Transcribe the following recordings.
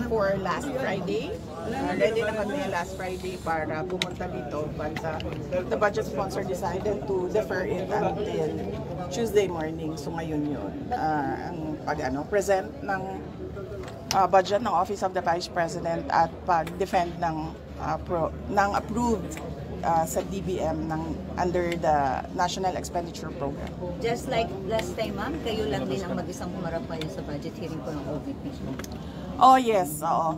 for last Friday. Ready na kami last Friday para pumunta dito, but the budget sponsor decided to defer it until Tuesday morning. So ngayon yun, ang present ng budget ng Office of the Vice President at pag-defend ng approved sa DBM under the National Expenditure Program. Just like last time, ma'am, kayo lang din ang mag-isang humarap ngayon sa budget hearing po ng OVP. Oh yes, oo.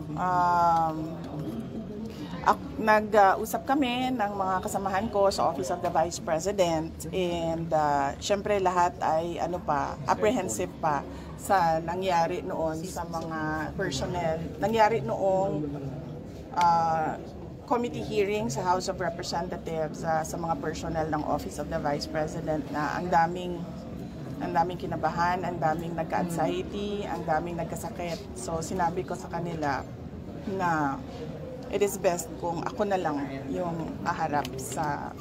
Nag-usap kami ng mga kasamahan ko sa Office of the Vice President, and syempre lahat ay apprehensive pa sa nangyari noon sa mga personnel. Nangyari noong committee hearing sa House of Representatives sa mga personnel ng Office of the Vice President na ang daming kinabahan, ang daming nagka-anxiety, ang daming nagkasakit. So sinabi ko sa kanila na it is best kung ako na lang yung aharap sa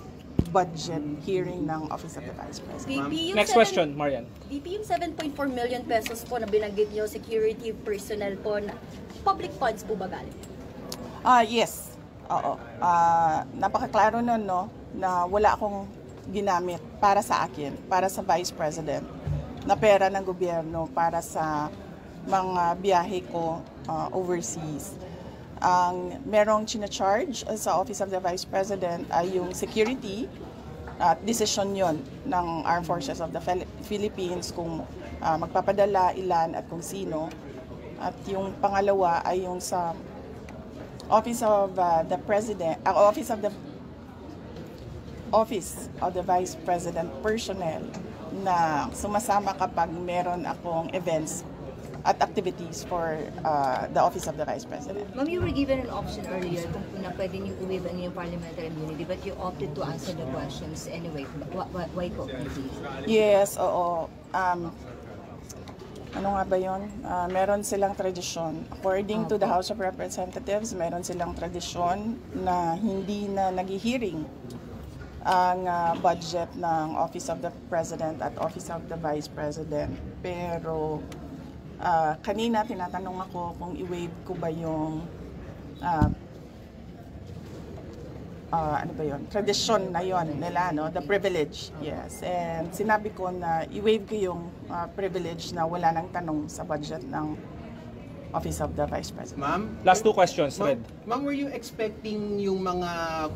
budget hearing ng Office of the Vice President. Next question, Marian. VP, yung 7.4 million pesos po na binanggit nyo, security personnel po, na public funds po ba galing? Yes. Oo. Napakaklaro nun, no, na wala akong ginamit para sa akin, para sa Vice President, na pera ng gobyerno para sa mga biyahe ko overseas. Ang merong charge sa Office of the Vice President ay yung security at decision yon ng Armed Forces of the Philippines kung magpapadala, ilan at kung sino. At yung pangalawa ay yung sa Office of the President, Office of the Vice President personnel na sumasama kapag meron akong events at activities for the Office of the Vice President. Ma'am, you were given an option earlier kung na pwede niyo i-waive ang inyong parliamentary immunity, but you opted to answer the questions anyway. Why po? Yes, oo. Ano nga ba yun? Meron silang tradisyon. According to the House of Representatives, meron silang tradisyon na hindi na nag-hearing ang budget ng Office of the President at Office of the Vice President. Pero kanina tinatanong ako kung i-waive ko ba yung tradisyon na yon nila, no? The privilege, yes. And sinabi ko na i-waive ko yung privilege na wala nang tanong sa budget ng Office of the Vice President. Ma'am? Last two questions, Red. Ma'am, were you expecting yung mga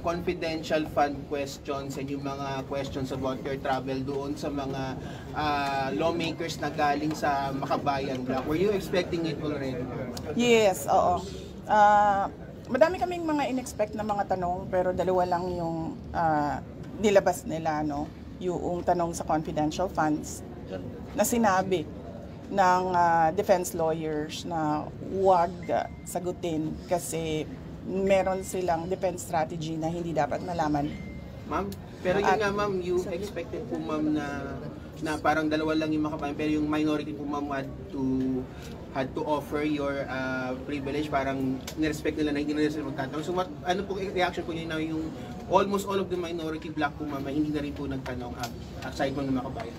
confidential fund questions and yung mga questions about your travel doon sa mga lawmakers na galing sa Makabayan Block? Were you expecting it already? Yes, oo. Madami kaming mga in-expect na mga tanong, pero dalawa lang yung nilabas nila, no? Yung tanong sa confidential funds na sinabi ng defense lawyers na huwag sagutin kasi meron silang defense strategy na hindi dapat malaman. Ma'am, pero yun nga ma'am, you expected po ma'am na parang dalawa lang yung Makabayan, pero yung minority po ma'am had to offer your privilege, parang nirespect nila na hindi nila sila magtatanong. So ano po reaction po niyo na yung almost all of the minority block po ma'am, hindi na rin po nagtanong aside from ng Makabayan?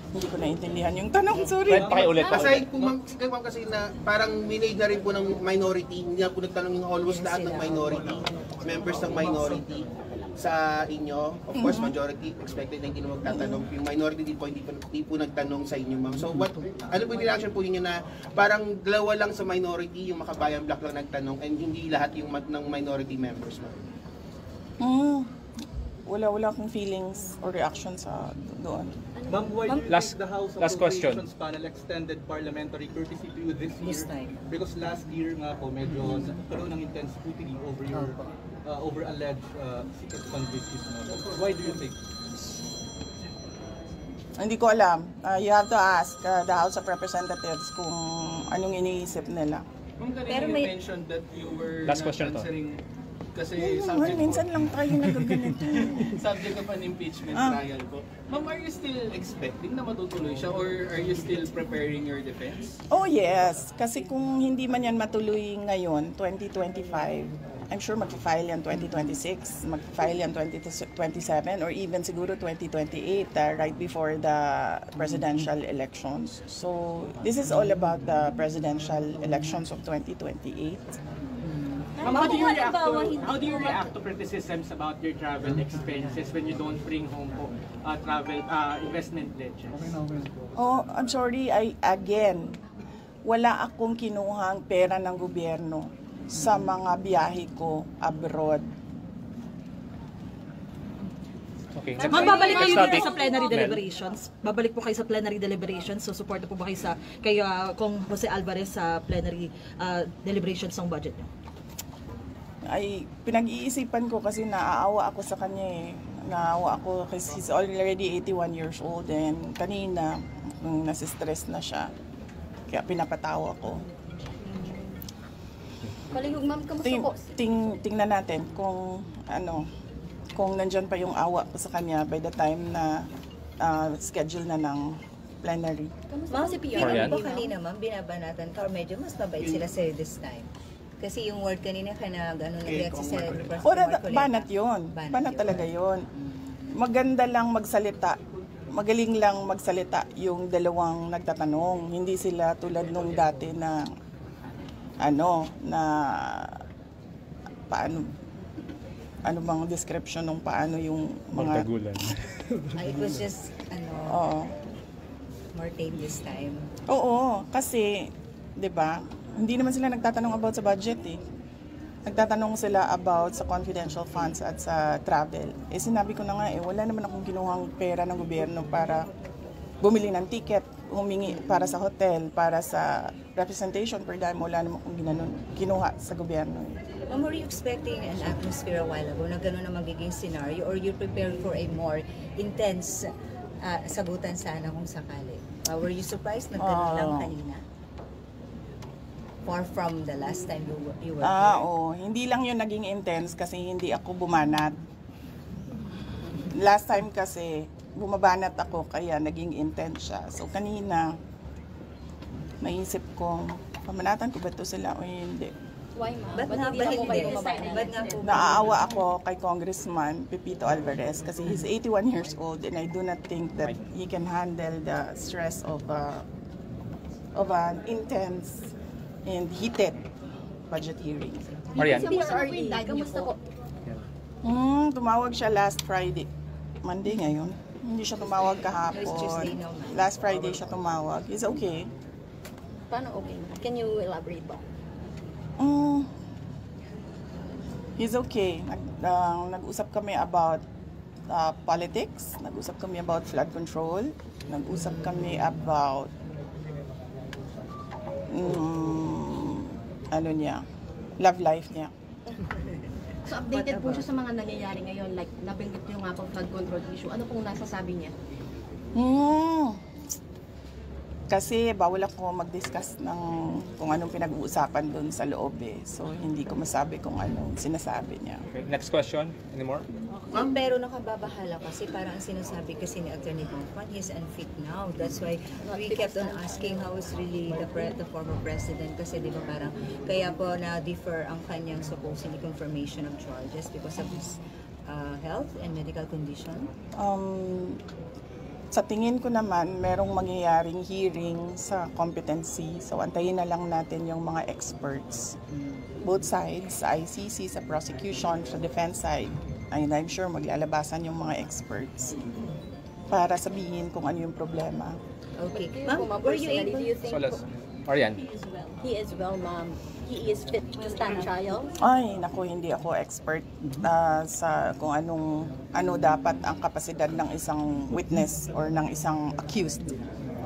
Hindi ko naintindihan yung tanong, sorry. Pakiulit. Aside po ma'am, kasi na parang minade na rin po ng minority, hindi na po nagtanong yung almost lahat ng minority, members ng minority sa inyo. Of course, majority expected na hindi na magtatanong. Yung minority hindi po nagtanong sa inyo, ma'am. So, ano po yung reaction po ninyo na parang dalawa lang sa minority, yung Makabayan Block lang nagtanong, and hindi lahat yung ng minority members, ma'am? Wala akong feelings or reactions sa doon. Ma'am, why last the House of question. Appropriations panel extended parliamentary courtesy to you this year? Because last year nga po, medyo nagkaroon ng intense scrutiny over your over alleged secret fundraising. Why do you think? Hindi ko alam. You have to ask the House of Representatives kung anong iniisip nila. Ma'am, kanina you mentioned that you were last question answering kasi minsan lang tayo nagaganito. Subject of an impeachment trial po. Ma'am, are you still expecting na matutuloy siya or are you still preparing your defense? Oh yes, kasi kung hindi man yan matuloy ngayon, 2025, I'm sure mag-file yan 2026, mag-file yan 2027, or even siguro 2028, right before the presidential elections. So, this is all about the presidential elections of 2028. How do you react to criticisms about your travel expenses when you don't bring home po travel investment pledges? Oh, I'm sorry, again, wala akong kinuhang pera ng gobyerno sa mga biyahe ko abroad. Okay. Ma'am, babalik kayo Next dito topic. sa plenary Mel. deliberations. Babalik po kayo sa plenary deliberations. So, support po ba kayo sa kung Jose Alvarez sa plenary deliberations ng budget niyo? Ay, pinag-iisipan ko kasi naaawa ako sa kanya eh. Naawa ako kasi he's already 81 years old, and kanina, nasistress na siya. Kaya pinapatawa ko. Kalihog ma'am, kamusta po? Tingnan natin kung kung nandyan pa yung awa ko sa kanya by the time na schedule na ng plenary. Ma'am, si Pia. Marian? ba kanina ma'am, binabanatan ka or medyo mas mabait sila sa'yo this time? Kasi yung word kanina ka nag-react si President Marcoleta. Banat yun. Banat talaga yun. Maganda lang magsalita. Magaling lang magsalita yung dalawang nagtatanong. Hindi sila tulad nung dati na paano bang description ng paano yung mga Magtagulan. It was just, Oo. more tame this time. Oo, kasi 'di ba? Hindi naman sila nagtatanong about sa budget eh. Nagtatanong sila about sa confidential funds at sa travel. Eh sinabi ko na nga wala naman akong kinuhang pera ng gobyerno para bumili ng ticket, humingi para sa hotel, para sa representation per dime. Wala naman akong kinuha sa gobyerno. Ma'am, were you expecting an atmosphere a while ago na gano'n na magiging scenario, or you prepared for a more intense sagutan sana kung sakali? Were you surprised na gano'n lang kanina? Far from the last time you were here? Oo. Hindi lang yun naging intense kasi hindi ako bumanat. Last time kasi, bumabanat ako kaya naging intense siya. So kanina, naisip ko, pamanatan ko ba ito sila o hindi? Why ma'am? Ba't nga ba hindi? Ba't nga po? Naaawa ako kay Congressman Pepito Alvarez kasi he's 81 years old, and I do not think that he can handle the stress of an intense and heated budget hearing. Marian? Kamusta po? Tumawag siya last Friday. Monday ngayon. Hindi siya tumawag kahapon. No, it's Tuesday now, ma'am. Last Friday siya tumawag. He's okay. Paano okay? Can you elaborate po? He's okay. Nag-usap kami about politics. Nag-usap kami about flood control. Nag-usap kami about love life niya. So updated po siya sa mga nangyayari ngayon, like nabanggit niyo nga po flood control issue. Ano pong nasasabi niya? Kasi bawal ako mag-discuss ng kung anong pinag-uusapan doon sa loob eh. So hindi ko masabi kung anong sinasabi niya. Okay. Next question. Any more? Pero nakababahala kasi parang ang sinasabi kasi ni Attorney Bonfan, he's unfit now. That's why we kept on asking how is really the former president, kasi di ba parang kaya po na-defer ang kanyang supposedly confirmation of charges because of his health and medical condition. Sa tingin ko naman, merong mangyayaring hearing sa competency. So, antayin na lang natin yung mga experts. Both sides, sa ICC, sa prosecution, sa defense side. And I'm sure maglalabasan yung mga experts para sabihin kung ano yung problema. Okay. Ma'am, were you able... Do you think Marian? he is well, ma'am? He is fit to stand trial? Ay, naku, hindi ako expert sa kung ano dapat ang kapasidad ng isang witness or ng isang accused.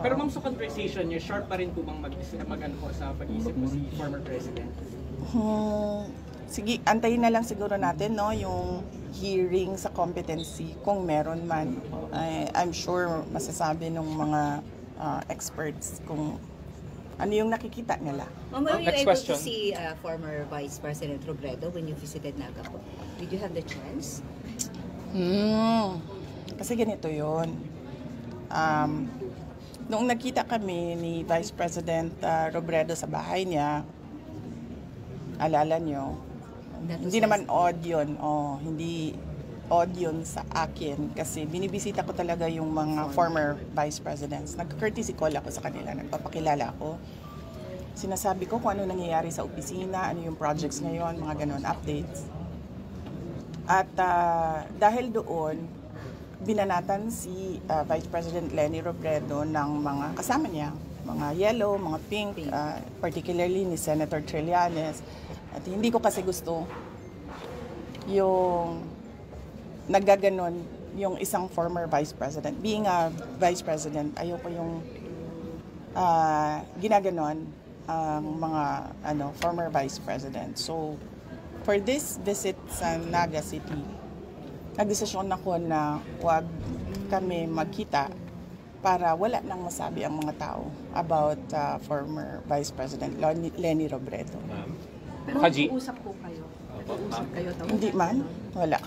Pero ma'am, sa conversation niyo, sharp pa rin po bang mag-ano po sa pag-isip mo si former president? Sige, antayin na lang siguro natin yung hearing sa competency kung meron man. I'm sure masasabi ng mga experts kung ano yung nakikita nila. Ma'am, were you Next able question. to see former Vice President Robredo when you visited Naga po? Did you have the chance? Kasi ganito yun. Noong nagkita kami ni Vice President Robredo sa bahay niya, alala nyo, Hindi naman odd yun. Hindi odd yun sa akin kasi binibisita ko talaga yung mga former vice presidents. Nag-courtesy call ako sa kanila, nagpapakilala ako. Sinasabi ko kung ano nangyayari sa opisina, ano yung projects ngayon, mga ganon, updates. At dahil doon, binanatan si Vice President Leni Robredo ng mga kasama niya, mga yellow, mga pink, particularly ni Senator Trillanes. At hindi ko kasi gusto yung naggaganon yung isang former vice president. Being a vice president, ayoko yung ginaganon ang mga former vice president. So, for this visit sa Naga City, nagdesisyon ako na huwag kami magkita para wala nang masabi ang mga tao about former Vice President Leni Robredo. Haji. Usap po kayo. Usap kayo. Hindi man. Wala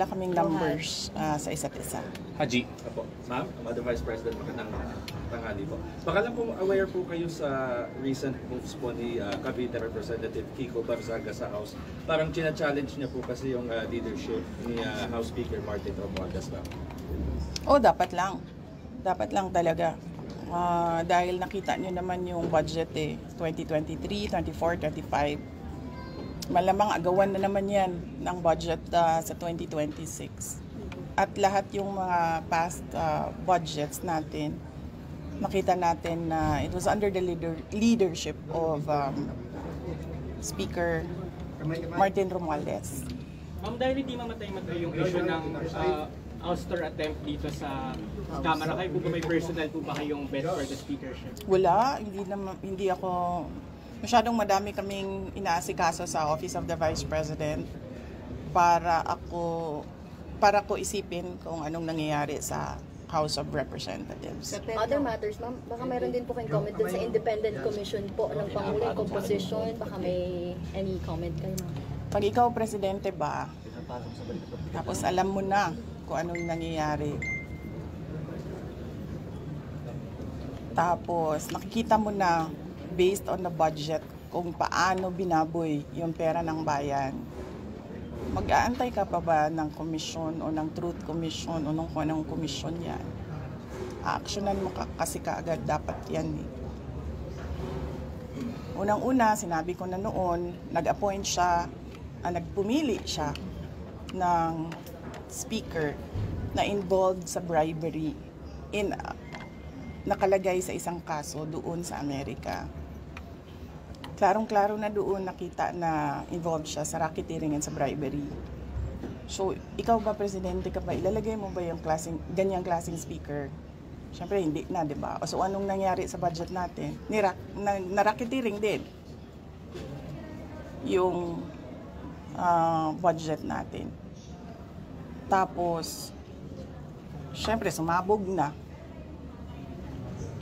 kaming numbers sa isa't isa. Haji. Apo. Ma'am, Madam Vice President, magandang tanghali po. Baka lang po aware po kayo sa recent moves po ni Cavite Representative Kiko Barzaga sa House. Parang china-challenge niya po kasi yung leadership ni House Speaker Martin Romualdez ba? Dapat lang. Dapat lang talaga. Dahil nakita niyo naman yung budget 2023, 24, 25. Malamang agawan na naman yan ng budget sa 2026. At lahat yung mga past budgets natin, makita natin na it was under the leadership of Speaker Martin Romualdez. Ma'am, dahil hindi mamatay-matay yung issue ng ouster attempt dito sa Kamara, kayo po ba may personal po ba kayong bet for the speakership? Wala, hindi ako, masyadong madami kaming inaasikaso sa Office of the Vice President para ko isipin kung anong nangyayari sa House of Representatives. Other matters, ma'am, baka meron din po kayong comment dun sa independent commission po ng Pangulo, yung composition, baka may any comment kayo, ma'am? Pag ikaw presidente ba, tapos alam mo na kung anong nangyayari. Tapos nakikita mo na based on the budget kung paano binaboy yung pera ng bayan. Mag-aantay ka pa ba ng komisyon o ng Truth Commission o ng kung anong komisyon yan? Aaksyonan mo kasi kaagad dapat yan eh. Unang-una, sinabi ko na noon, nag-appoint siya, nagpumili siya ng speaker na involved sa bribery nakalagay sa isang kaso doon sa Amerika. Klarong-klaro na doon nakita na involved siya sa racketeering and sa bribery. So, ikaw ba, presidente ka ba, ilalagay mo ba yung ganyang klaseng speaker? Siyempre, hindi na, di ba? So, anong nangyari sa budget natin? Na-racketeering din yung budget natin. Tapos, syempre, sumabog na.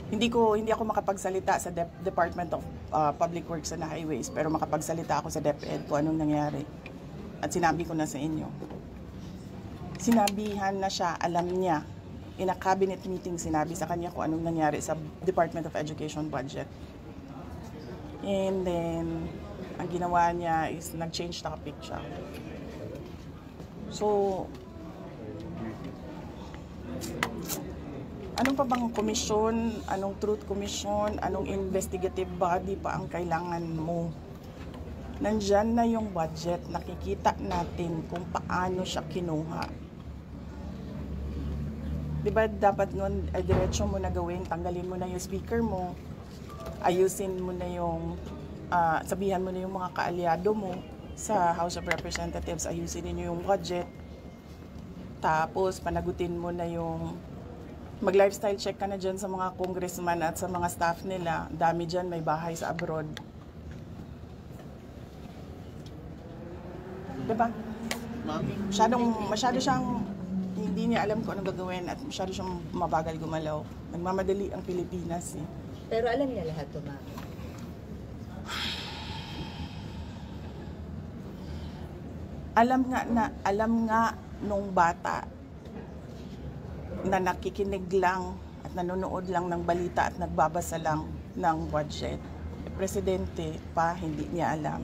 Hindi ako makapagsalita sa Department of Public Works and Highways, pero makapagsalita ako sa DepEd kung anong nangyari. At sinabi ko na sa inyo. Sinabihan na siya, alam niya. In a cabinet meeting, sinabi sa kanya kung anong nangyari sa Department of Education budget. And then, ang ginawa niya is nag-change topic siya. So, anong pa bang komisyon, anong truth commission, anong investigative body pa ang kailangan mo? Nandyan na yung budget, nakikita natin kung paano siya kinuha. Diba dapat nun, diretso mo na gawin, tanggalin mo na yung speaker mo, ayusin mo na yung, sabihan mo na yung mga kaalyado mo sa House of Representatives, ayusin niyo yung budget, tapos panagutin mo na yung mag-lifestyle check ka na dyan sa mga congressman at sa mga staff nila. Dami dyan, may bahay sa abroad. Diba? Masyado siyang hindi niya alam kung anong gagawin at masyado siyang mabagal gumalaw. Nagmamadali ang Pilipinas eh. Pero alam niya lahat to, ma'am. Alam nga nung bata na nakikinig lang at nanonood lang ng balita at nagbabasa lang ng budget. Presidente pa, hindi niya alam.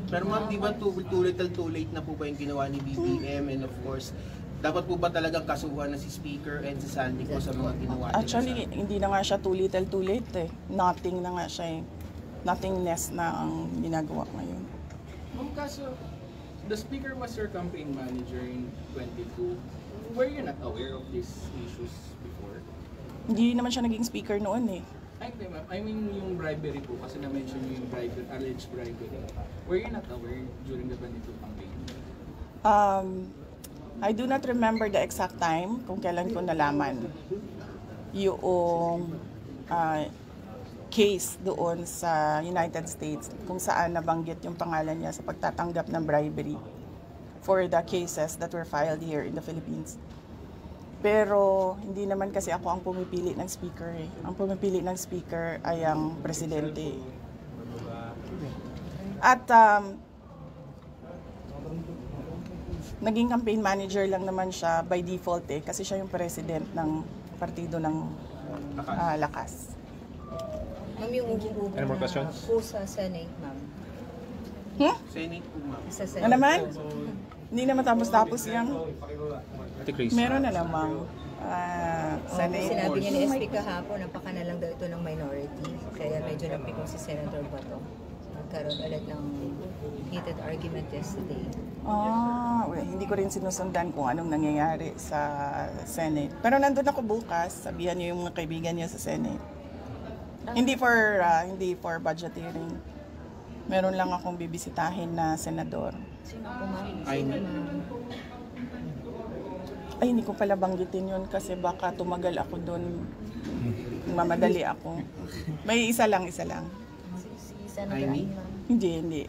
Pero ma'am, di ba too little too late na po ba yung ginawa ni BBM, and of course, dapat po ba talagang kasuhan na si Speaker and si Sandy ko sa mga ginawa nila? Actually, hindi na nga siya too little too late eh. Nothing na nga siya eh. Nothingness na ang ginagawa ngayon. Ma'am, kaso, the Speaker was your campaign manager in 22. Were you not aware of these issues before? Hindi naman siya naging speaker noon eh. Ay, hindi, ma'am. I mean, yung bribery po, kasi na-mention yung bribery, alleged bribery. Were you not aware during the 22 campaign? I do not remember the exact time kung kailan ko nalaman yung case doon sa United States kung saan nabanggit yung pangalan niya sa pagtatanggap ng bribery for the cases that were filed here in the Philippines. Pero hindi naman kasi ako ang pumipili ng speaker eh. Ang pumipili ng speaker ay ang presidente. At naging campaign manager lang naman siya by default eh, kasi siya yung president ng partido ng Lakas. Ma'am, yung umuupo Any more questions? po sa Senate, ma'am. Senate po, ma'am. Sa Ano Senate. naman? Hindi naman tapos-tapos yan. Ate Chris. Meron na namang Senate. Sinabi niya ni SP kahapon, napakanalang daw ito ng minority. Kaya medyo napikong si Senator Bato. Nagkaroon ulit ng heated argument yesterday. Hindi ko rin sinusundan kung anong nangyayari sa Senate. Pero nandun ako bukas, sabihan niyo yung mga kaibigan niyo sa Senate. Hindi for budget hearing. Meron lang akong bibisitahin na senador. Sino po, ma'am? Ay, hindi ko pala banggitin yun kasi baka tumagal ako doon. Mamadali ako. May isa lang. Si Senator Amy, ma'am. Hindi.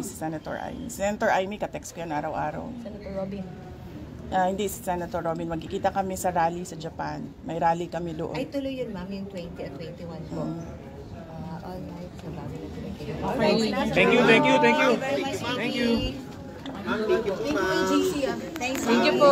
Si Senator Amy. Senator Amy, katext ko yan araw-araw. Senator Robin. Hindi si Senator Robin. Magkikita kami sa rally sa Japan. May rally kami doon. Ay, tuloy yun, ma'am, yung 20 at 21 po. All right, sa bago na tuloy kayo. Thank you. Thank you very much, Thank Vicky. you. Ma'am, thank you po, ma'am. Thanks, Thank you ma'am. po.